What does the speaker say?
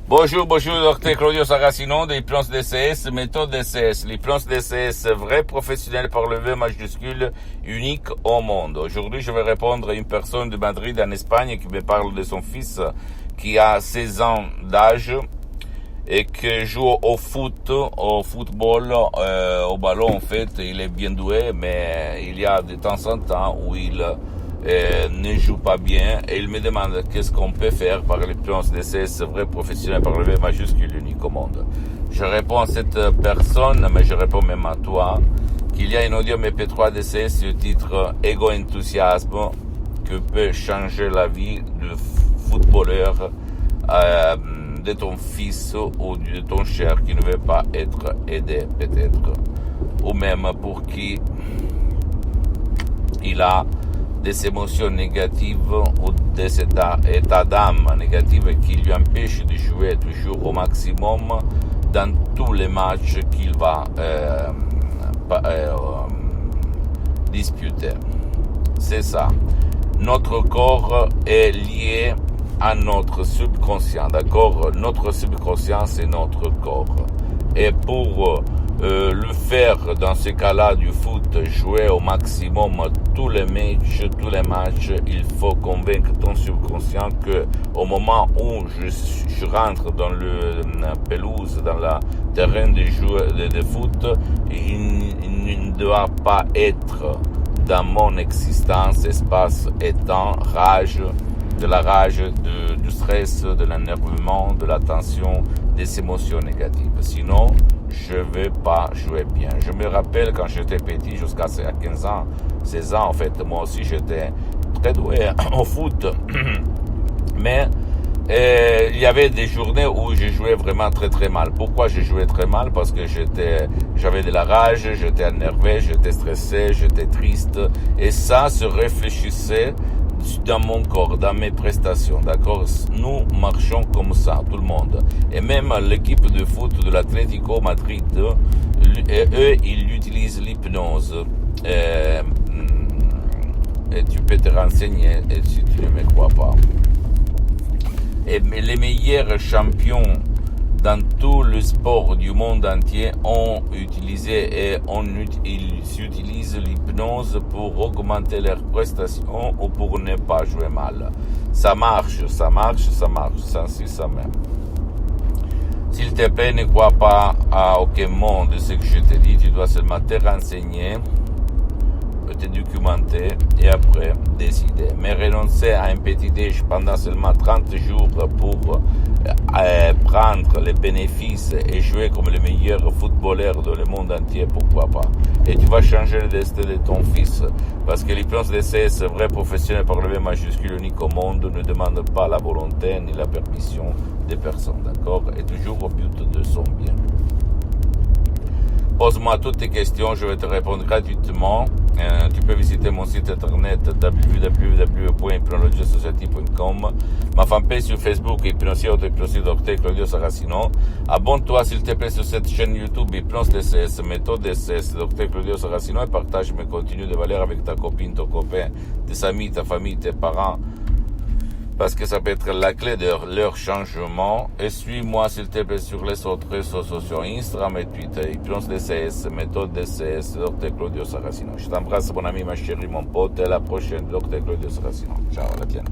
Bonjour, docteur Claudio Saracino d'Hypnose DCS, méthode DCS. L'hypnose DCS, vrai professionnel par le V majuscule, unique au monde. Aujourd'hui, je vais répondre à une personne de Madrid en Espagne qui me parle de son fils qui a 16 ans d'âge et qui joue au football, au ballon en fait. Il est bien doué, mais il y a de temps en temps où il ne joue pas bien et il me demande qu'est-ce qu'on peut faire par l'hypnose DCS vrai professionnel par le V majuscule unique au monde. Je réponds à cette personne, mais je réponds même à toi, qu'il y a une audio MP3 DCS du titre Ego Enthousiasme qui peut changer la vie du footballeur, de ton fils ou de ton cher qui ne veut pas être aidé peut-être, ou même pour qui il a des émotions négatives ou des états d'âme négatifs qui lui empêchent de jouer toujours au maximum dans tous les matchs qu'il va disputer. C'est ça. Notre corps est lié à notre subconscient, d'accord? Notre subconscient, c'est notre corps. Et pour le faire dans ce cas-là du foot, jouer au maximum tous les matchs, il faut convaincre ton subconscient que au moment où je rentre dans la pelouse, dans le terrain de foot, il ne doit pas être dans mon existence, espace et temps, de la rage, du stress, de l'énervement, de la tension, des émotions négatives. Sinon, je ne vais pas jouer bien. Je me rappelle quand j'étais petit, jusqu'à 15 ans, 16 ans en fait, moi aussi j'étais très doué au foot. Mais il y avait des journées où je jouais vraiment très très mal. Pourquoi je jouais très mal? Parce que j'avais de la rage, j'étais énervé, j'étais stressé, j'étais triste. Et ça se réfléchissait dans mon corps, dans mes prestations, d'accord? Nous marchons comme ça, tout le monde. Et même l'équipe de foot de l'Atlético Madrid, eux, ils utilisent l'hypnose. Et tu peux te renseigner si tu ne me crois pas. Et les meilleurs champions dans tout le sport du monde entier ont utilisé et ils utilisent l'hypnose pour augmenter leurs prestations ou pour ne pas jouer mal. Ça marche, ça même. S'il te plaît, ne crois pas à aucun mot de ce que je te dis, tu dois seulement te renseigner, te documenter et après décider. Mais renoncer à un petit déj pendant seulement 30 jours pour prendre les bénéfices et jouer comme le meilleur footballeur dans le monde entier, pourquoi pas? Et tu vas changer le destin de ton fils. Parce que l'hypnose DCS, vrai professionnel par le V majuscule unique au monde, ne demande pas la volonté ni la permission des personnes, d'accord? Et toujours au but de son bien. Pose-moi toutes tes questions, je vais te répondre gratuitement. Tu peux visiter mon site internet www.hypnologiasociety.com, ma fanpage sur Facebook, Hypnosie Auto-Hypnosie Dr Claudio Saracino. Abonne-toi s'il te plaît sur cette chaîne YouTube Hypnose DCS, méthode DCS, Dr Claudio Saracino, et partage mes contenus de valeur avec ta copine, ton copain, tes amis, ta famille, tes parents, parce que ça peut être la clé de leur changement. Et suis-moi s'il te plaît sur les autres réseaux sociaux, Instagram et Twitter, Hypnose DCS, méthode DCS, Dr Claudio Saracino. Je t'embrasse mon ami, ma chérie, mon pote, et à la prochaine, Dr Claudio Saracino. Ciao, la tienne.